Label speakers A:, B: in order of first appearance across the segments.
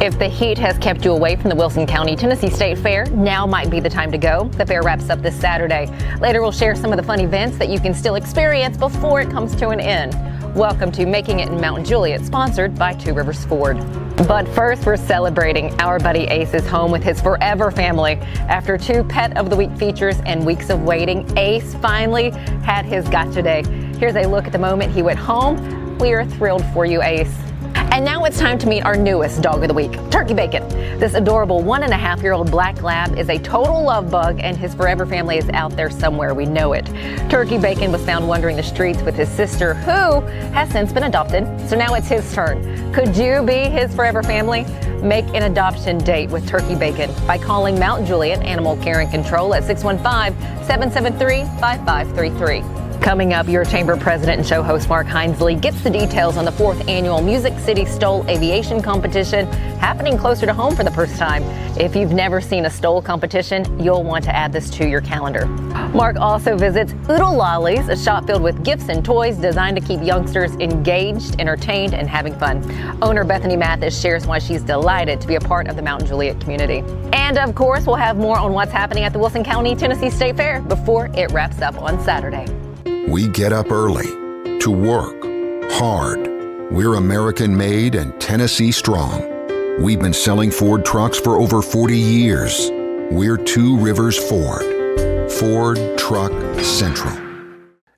A: If the heat has kept you away from the Wilson County Tennessee State Fair, now might be the time to go. The fair wraps up this Saturday. Later, we'll share some of the fun events that you can still experience before it comes to an end. Welcome to Making It in Mount Juliet, sponsored by Two Rivers Ford. But first, we're celebrating our buddy Ace's home with his forever family. After 2 Pet of the Week features and weeks of waiting, Ace finally had his gotcha day. Here's a look at the moment he went home. We are thrilled for you, Ace. And now it's time to meet our newest dog of the week, Turkey Bacon. This adorable 1.5-year-old black lab is a total love bug, and his forever family is out there somewhere. We know it. Turkey Bacon was found wandering the streets with his sister, who has since been adopted. So now it's his turn. Could you be his forever family? Make an adoption date with Turkey Bacon by calling Mount Juliet Animal Care and Control at 615-773-5533. Coming up, your chamber president and show host Mark Hinesley gets the details on the 4th annual Music City STOL Aviation competition happening closer to home for the first time. If you've never seen a STOL competition, you'll want to add this to your calendar. Mark also visits Oodle Lollies, a shop filled with gifts and toys designed to keep youngsters engaged, entertained, and having fun. Owner Bethany Mathis shares why she's delighted to be a part of the Mount Juliet community. And of course, we'll have more on what's happening at the Wilson County Tennessee State Fair before it wraps up on Saturday.
B: We get up early to work hard. We're American-made and Tennessee strong. We've been selling Ford trucks for over 40 years. We're Two Rivers Ford. Ford Truck Central.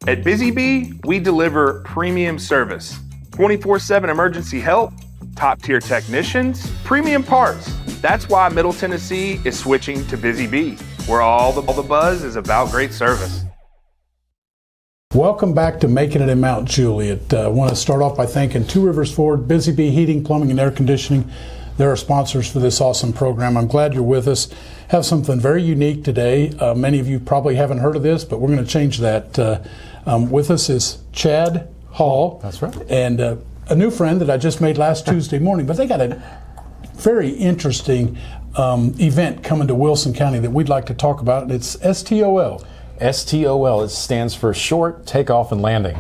C: At Busy Bee, we deliver premium service, 24/7 emergency help, top-tier technicians, premium parts. That's why Middle Tennessee is switching to Busy Bee, where all the buzz is about great service.
D: Welcome back to Making It in Mount Juliet. I want to start off by thanking Two Rivers Ford, Busy Bee Heating, Plumbing, and Air Conditioning. They're our sponsors for this awesome program. I'm glad you're with us. Have something very unique today. Many of you probably haven't heard of this, but we're going to change that. With us is Chad Hall.
E: That's right.
D: And a new friend that I just made last Tuesday morning. But they got a very interesting event coming to Wilson County that we'd like to talk about, and it's STOL.
E: STOL, it stands for Short Takeoff and Landing.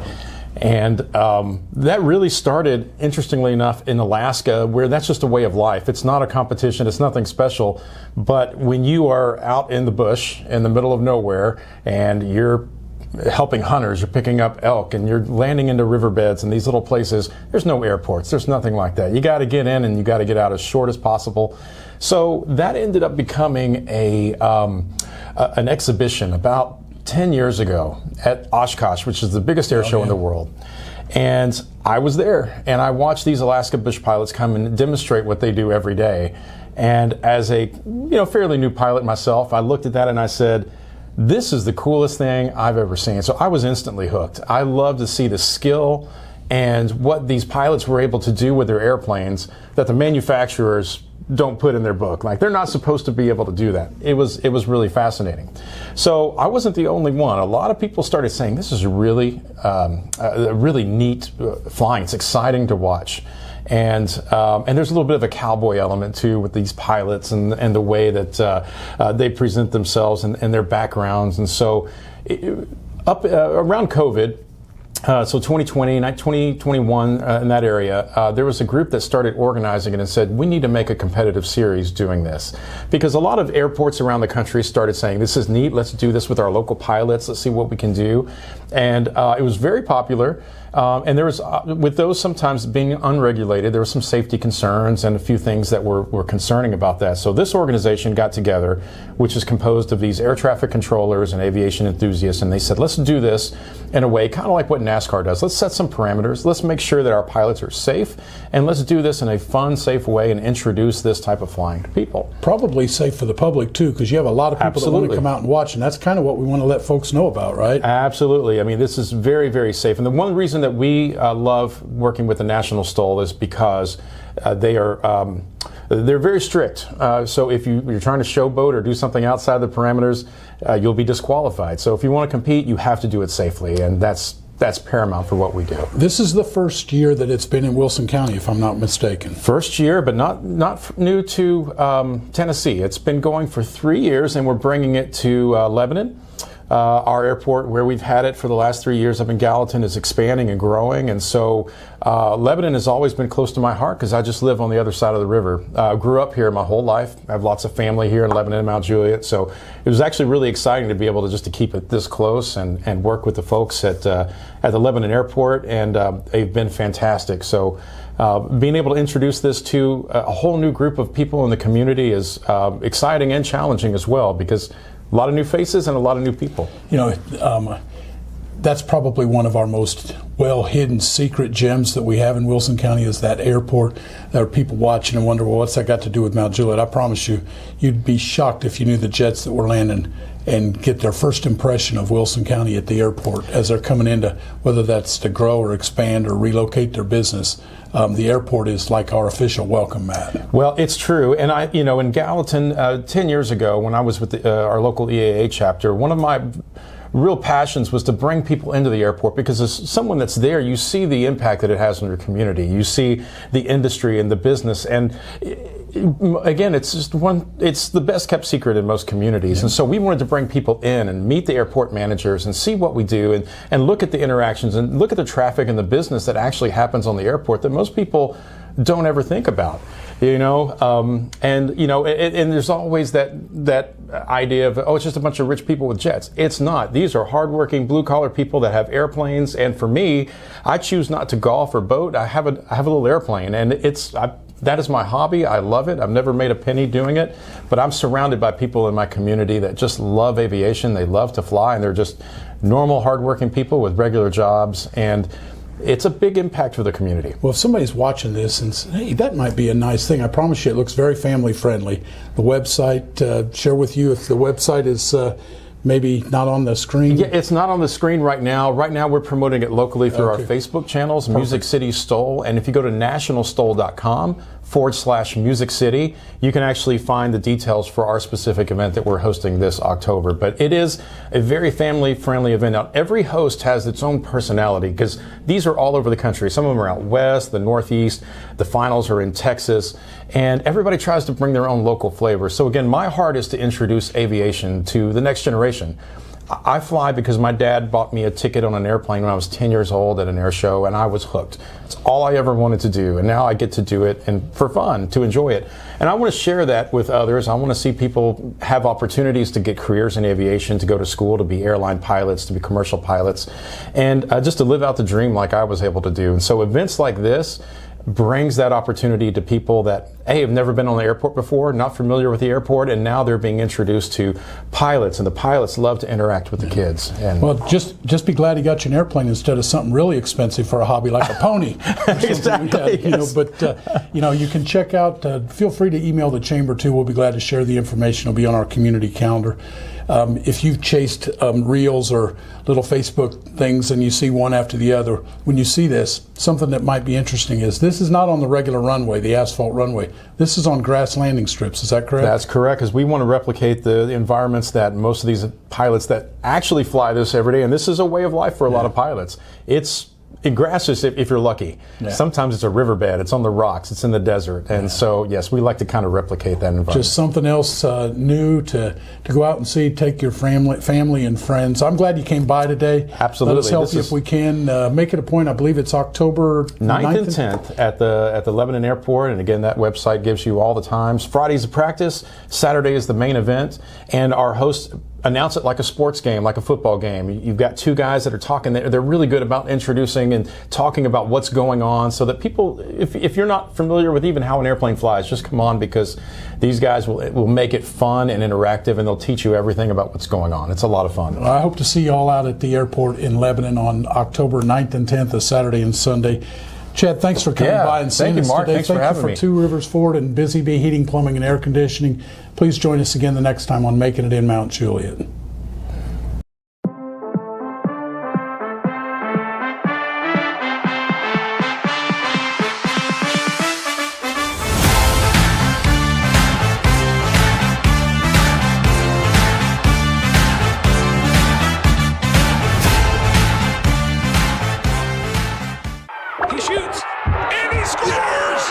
E: And that really started, interestingly enough, in Alaska, where that's just a way of life. It's not a competition, it's nothing special. But when you are out in the bush, in the middle of nowhere, and you're helping hunters, you're picking up elk, and you're landing into riverbeds and these little places, there's no airports, there's nothing like that. You got to get in and you got to get out as short as possible. So that ended up becoming an exhibition about 10 years ago at Oshkosh, which is the biggest air show in the world. And I was there, and I watched these Alaska bush pilots come and demonstrate what they do every day. And as a fairly new pilot myself, I looked at that and I said, this is the coolest thing I've ever seen. So I was instantly hooked. I love to see the skill and what these pilots were able to do with their airplanes that the manufacturers don't put in their book. Like, they're not supposed to be able to do that. It was really fascinating. So I wasn't the only one. A lot of people started saying this is really neat flying. It's exciting to watch. And there's a little bit of a cowboy element too with these pilots and the way that they present themselves and their backgrounds. And so around COVID, so 2020, 2021, in that area, there was a group that started organizing it and said, we need to make a competitive series doing this. Because a lot of airports around the country started saying, this is neat, let's do this with our local pilots, let's see what we can do. And it was very popular. And there was, with those sometimes being unregulated, there were some safety concerns and a few things that were concerning about that. So this organization got together, which is composed of these air traffic controllers and aviation enthusiasts, and they said, let's do this in a way kind of like what NASCAR does. Let's set some parameters. Let's make sure that our pilots are safe, and let's do this in a fun, safe way and introduce this type of flying to people.
D: Probably safe for the public too, because you have a lot of people that want to come out and watch, and that's kind of what we want to let folks know about, right?
E: Absolutely. I mean, this is very, very safe. And the one reason that we love working with the National STOL is because they're very strict. So if you're trying to showboat or do something outside the parameters, you'll be disqualified. So if you want to compete, you have to do it safely, and that's paramount for what we do.
D: This is the first year that it's been in Wilson County, if I'm not mistaken.
E: First year, but not new to Tennessee. It's been going for 3 years, and we're bringing it to Lebanon, Our airport, where we've had it for the last 3 years up in Gallatin, is expanding and growing. And so Lebanon has always been close to my heart because I just live on the other side of the river. Grew up here my whole life. I have lots of family here in Lebanon and Mount Juliet. So it was actually really exciting to be able to keep it this close and work with the folks at the Lebanon airport. And they've been fantastic. So being able to introduce this to a whole new group of people in the community is exciting and challenging as well, because a lot of new faces and a lot of new people.
D: That's probably one of our most well-hidden secret gems that we have in Wilson County is that airport. There are people watching and wonder, well, what's that got to do with Mount Juliet? I promise you, you'd be shocked if you knew the jets that were landing and get their first impression of Wilson County at the airport as they're coming into, whether that's to grow or expand or relocate their business. The airport is like our official welcome mat.
E: Well, it's true. And in Gallatin, 10 years ago, when I was with our local EAA chapter, one of my real passions was to bring people into the airport, because as someone that's there, you see the impact that it has on your community. You see the industry and the business. And again, it's the best kept secret in most communities. Yeah. And so we wanted to bring people in and meet the airport managers and see what we do and look at the interactions and look at the traffic and the business that actually happens on the airport that most people don't ever think about. And there's always that idea of, it's just a bunch of rich people with jets. It's not. These are hardworking blue collar people that have airplanes. And for me, I choose not to golf or boat. I have a little airplane, and that is my hobby. I love it. I've never made a penny doing it, but I'm surrounded by people in my community that just love aviation. They love to fly, and they're just normal, hardworking people with regular jobs. And it's a big impact for the community.
D: Well, if somebody's watching this and says, hey, that might be a nice thing, I promise you it looks very family friendly. The website, share with you if the website is maybe not on the screen.
E: Yeah, it's not on the screen right now. Right now we're promoting it locally through our Facebook channels, Perfect. Music City STOL. And if you go to nationalstol.com/Music City, you can actually find the details for our specific event that we're hosting this October. But it is a very family-friendly event. Now, every host has its own personality, because these are all over the country. Some of them are out west, the Northeast, the finals are in Texas, and everybody tries to bring their own local flavor. So again, my heart is to introduce aviation to the next generation. I fly because my dad bought me a ticket on an airplane when I was 10 years old at an air show, and I was hooked. It's all I ever wanted to do, and now I get to do it and for fun, to enjoy it. And I want to share that with others. I want to see people have opportunities to get careers in aviation, to go to school, to be airline pilots, to be commercial pilots, and just to live out the dream like I was able to do. And so events like this brings that opportunity to people that, have never been on the airport before, not familiar with the airport, and now they're being introduced to pilots, and the pilots love to interact with the kids. And
D: well, just be glad he got you an airplane instead of something really expensive for a hobby like a pony.
E: Exactly.
D: Yes. You can check out, feel free to email the chamber too. We'll be glad to share the information. It'll be on our community calendar. If you've chased reels or little Facebook things and you see one after the other, when you see this, something that might be interesting is this is not on the regular runway, the asphalt runway. This is on grass landing strips. Is that correct?
E: That's correct, because we want to replicate the environments that most of these pilots that actually fly this every day, and this is a way of life for a lot of pilots. In grass is if you're lucky. Yeah. Sometimes it's a riverbed, it's on the rocks, it's in the desert. And so, yes, we like to kind of replicate that environment.
D: Just something else new to go out and see, take your family and friends. I'm glad you came by today.
E: Absolutely.
D: Let us help you if we can. Make it a point. I believe it's October
E: 9th and 10th at the Lebanon Airport. And again, that website gives you all the times. Friday's a practice, Saturday is the main event, and our host announce it like a sports game, like a football game. You've got two guys that are talking. They're really good about introducing and talking about what's going on, so that people, if you're not familiar with even how an airplane flies, just come on, because these guys will make it fun and interactive, and they'll teach you everything about what's going on. It's a lot of fun.
D: Well, I hope to see you all out at the airport in Lebanon on October 9th and 10th, a Saturday and Sunday. Chad, thanks for coming by and seeing us
E: Mark.
D: today.
E: Thanks for having me.
D: Thank you for Two Rivers Ford and Busy Bee Heating, Plumbing, and Air Conditioning. Please join us again the next time on Making It in Mount Juliet.
F: He shoots, and he scores!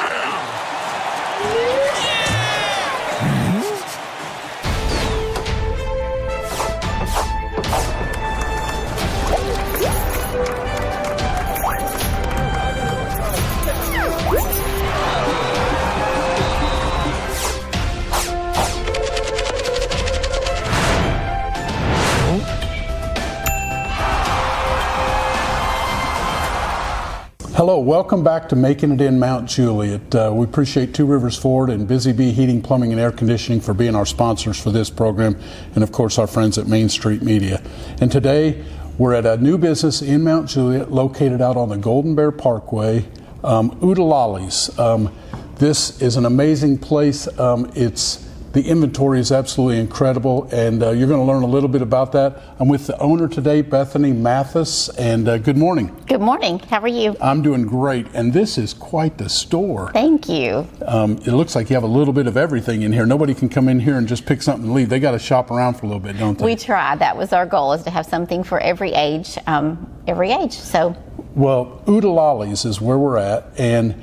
D: Hello, welcome back to Making It in Mount Juliet. We appreciate Two Rivers Ford and Busy Bee Heating, Plumbing, and Air Conditioning for being our sponsors for this program, and of course our friends at Main Street Media. And today we're at a new business in Mount Juliet located out on the Golden Bear Parkway, Oodle Lollies. This is an amazing place. The inventory is absolutely incredible, and you're going to learn a little bit about that. I'm with the owner today, Bethany Mathis, and good morning.
G: Good morning. How are you?
D: I'm doing great, and this is quite the store.
G: Thank you.
D: It looks like you have a little bit of everything in here. Nobody can come in here and just pick something and leave. They got to shop around for a little bit, don't they?
G: We try. That was our goal, is to have something for every age. So.
D: Well, Oodle Lollies is where we're at, and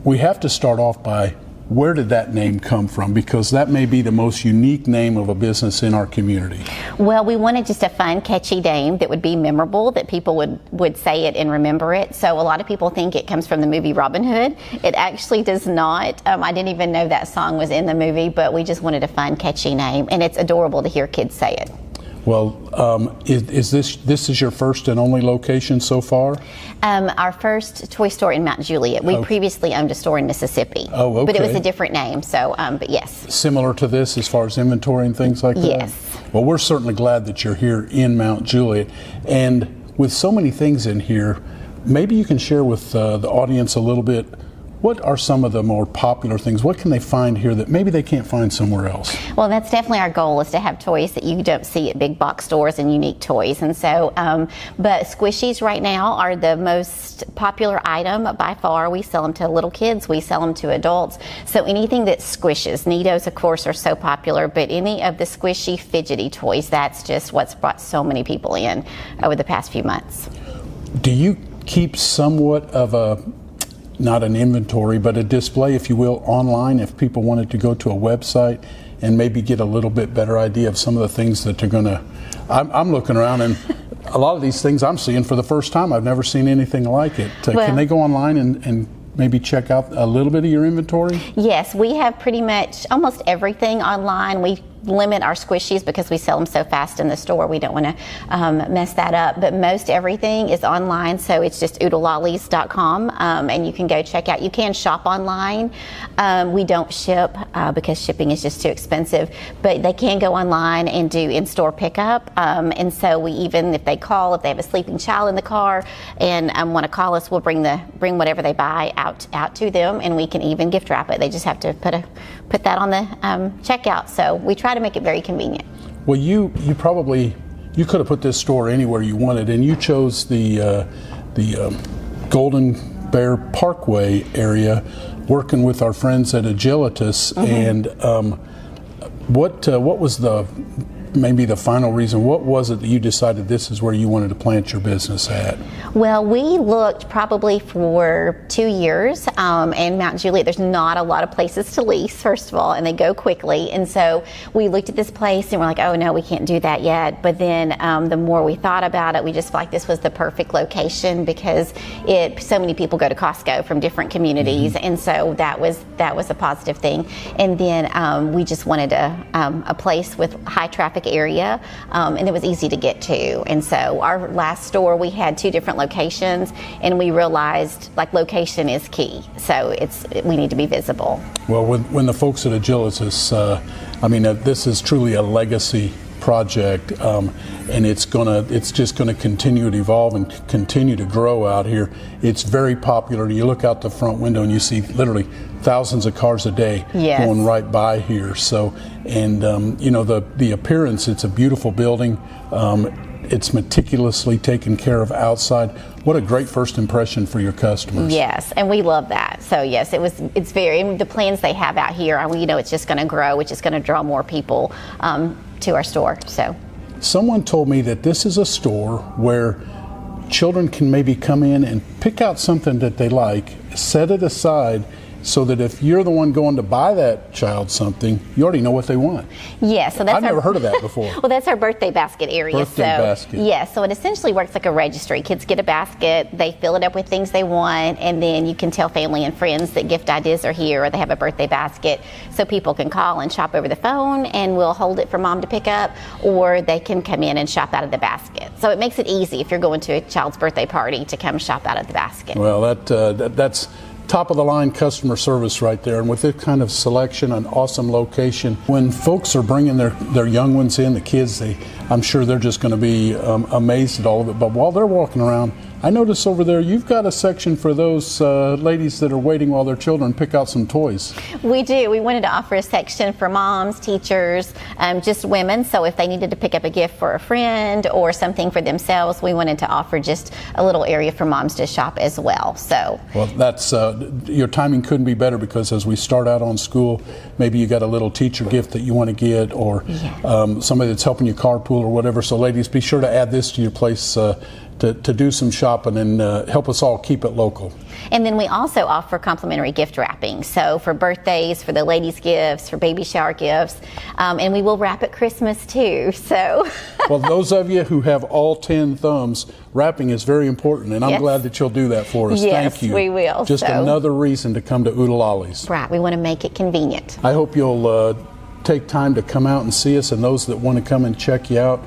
D: we have to start off by, where did that name come from? Because that may be the most unique name of a business in our community.
G: Well, we wanted just a fun, catchy name that would be memorable, that people would say it and remember it. So a lot of people think it comes from the movie Robin Hood. It actually does not. I didn't even know that song was in the movie, but we just wanted a fun, catchy name, and it's adorable to hear kids say it.
D: Well, is this your first and only location so far?
G: Our first toy store in Mount Juliet. We previously owned a store in Mississippi.
D: Oh, okay.
G: But it was a different name, so, but yes.
D: Similar to this as far as inventory and things like that?
G: Yes.
D: Well, we're certainly glad that you're here in Mount Juliet. And with so many things in here, maybe you can share with the audience a little bit, what are some of the more popular things? What can they find here that maybe they can't find somewhere else?
G: Well, that's definitely our goal, is to have toys that you don't see at big box stores, and unique toys. And so, but squishies right now are the most popular item by far. We sell them to little kids, we sell them to adults. So anything that squishes, Neatos of course are so popular, but any of the squishy, fidgety toys, that's just what's brought so many people in over the past few months.
D: Do you keep somewhat of not an inventory, but a display, if you will, online, if people wanted to go to a website and maybe get a little bit better idea of some of the things that they're going to... I'm looking around, and a lot of these things I'm seeing for the first time. I've never seen anything like it. Can they go online and maybe check out a little bit of your inventory?
G: Yes, we have pretty much almost everything online. We limit our squishies because we sell them so fast in the store. We don't want to mess that up, but most everything is online, so it's just oodlelollies.com, and you can go check out. You can shop online. We don't ship because shipping is just too expensive, but they can go online and do in-store pickup, and so we, even if they call, if they have a sleeping child in the car and want to call us, we'll bring whatever they buy out to them, and we can even gift wrap it. They just have to put that on the checkout, so we try to make it very convenient.
D: Well, you could have put this store anywhere you wanted, and you chose the Golden Bear Parkway area, working with our friends at Agilitas. And what was maybe the final reason? What was it that you decided this is where you wanted to plant your business at?
G: Well, we looked probably for 2 years, and Mount Juliet, there's not a lot of places to lease, first of all, and they go quickly. And so we looked at this place and we're like, oh no, we can't do that yet. But then the more we thought about it, we just felt like this was the perfect location, because so many people go to Costco from different communities, and so that was a positive thing. And then we just wanted a place with high traffic area, and it was easy to get to. And so our last store, we had 2 different locations, and we realized location is key. So we need to be visible.
D: Well, when the folks at Agilitas, this is truly a legacy project, and it's just gonna continue to evolve and continue to grow out here. It's very popular. You look out the front window and you see literally thousands of cars a day going right by here. So, and the appearance, it's a beautiful building. It's meticulously taken care of outside. What a great first impression for your customers.
G: Yes, and we love that. So yes, it's very, the plans they have out here, it's just going to grow, which is going to draw more people to our store. So
D: someone told me that this is a store where children can maybe come in and pick out something that they like, set it aside, so that if you're the one going to buy that child something, you already know what they want.
G: Yeah, so that's
D: I've never heard of that before.
G: Well, that's our birthday basket area.
D: Birthday basket.
G: Yeah, so it essentially works like a registry. Kids get a basket, they fill it up with things they want, and then you can tell family and friends that gift ideas are here or they have a birthday basket, so people can call and shop over the phone and we'll hold it for mom to pick up, or they can come in and shop out of the basket. So it makes it easy if you're going to a child's birthday party to come shop out of the basket.
D: Well, that's top of the line customer service right there, and with this kind of selection, an awesome location. When folks are bringing their young ones in, the kids, I'm sure they're just going to be amazed at all of it. But while they're walking around, I notice over there you've got a section for those ladies that are waiting while their children pick out some toys.
G: We do. We wanted to offer a section for moms, teachers, just women. So if they needed to pick up a gift for a friend or something for themselves, we wanted to offer just a little area for moms to shop as well. So,
D: well, that's your timing couldn't be better, because as we start out on school, maybe you got a little teacher gift that you want to get, or somebody that's helping you carpool or whatever. So ladies, be sure to add this to your place to do some shopping and help us all keep it local.
G: And then we also offer complimentary gift wrapping. So for birthdays, for the ladies' gifts, for baby shower gifts, and we will wrap at Christmas too. So.
D: Well, those of you who have all 10 thumbs, wrapping is very important, and I'm glad that you'll do that for us.
G: Yes,
D: Thank you.
G: we will.
D: Just another reason to come to Oodle Lollies.
G: Right, we want to make it convenient.
D: I hope you'll take time to come out and see us, and those that want to come and check you out.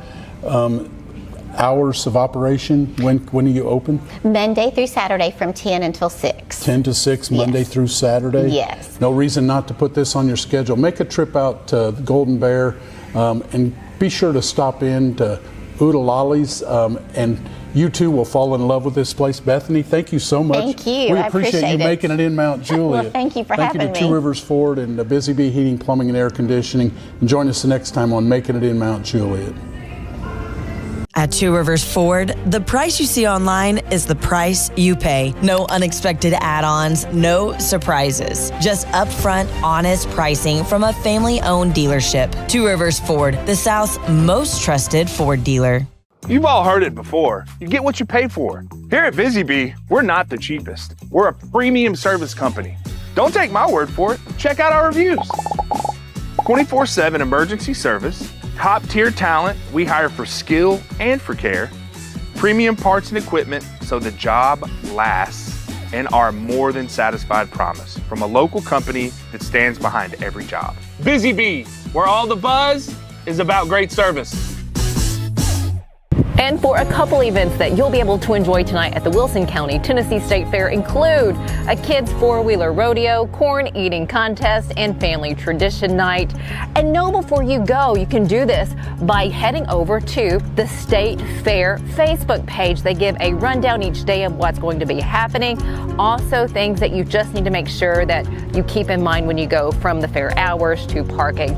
D: Hours of operation, when are you open?
G: Monday through Saturday from 10 until 6.
D: 10 to 6, Monday through Saturday?
G: Yes.
D: No reason not to put this on your schedule. Make a trip out to the Golden Bear, and be sure to stop in to Oodle Lollies, and you too will fall in love with this place. Bethany, thank you so much.
G: Thank you.
D: We
G: I
D: appreciate you making it in Mount Juliet.
G: Well, thank you for having me.
D: Thank you to Two Rivers Ford and Busy Bee Heating, Plumbing, and Air Conditioning. And join us the next time on Making It in Mount Juliet.
H: At Two Rivers Ford, the price you see online is the price you pay. No unexpected add-ons, no surprises. Just upfront, honest pricing from a family-owned dealership. Two Rivers Ford, the South's most trusted Ford dealer.
C: You've all heard it before. You get what you pay for. Here at Busy Bee, we're not the cheapest. We're a premium service company. Don't take my word for it. Check out our reviews. 24/7 emergency service. Top-tier talent we hire for skill and for care. Premium parts and equipment so the job lasts, and our more than satisfied promise from a local company that stands behind every job. Busy Bee, where all the buzz is about great service.
A: And for a couple events that you'll be able to enjoy tonight at the Wilson County Tennessee State Fair include a kids four-wheeler rodeo, corn eating contest, and family tradition night. And know before you go, you can do this by heading over to the State Fair Facebook page. They give a rundown each day of what's going to be happening. Also things that you just need to make sure that you keep in mind when you go, from the fair hours to parking.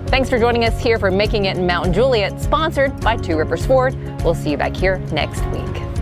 A: Thanks for joining us here for Making It in Mount Juliet, sponsored by Two Rivers Ford. We'll see you back here next week.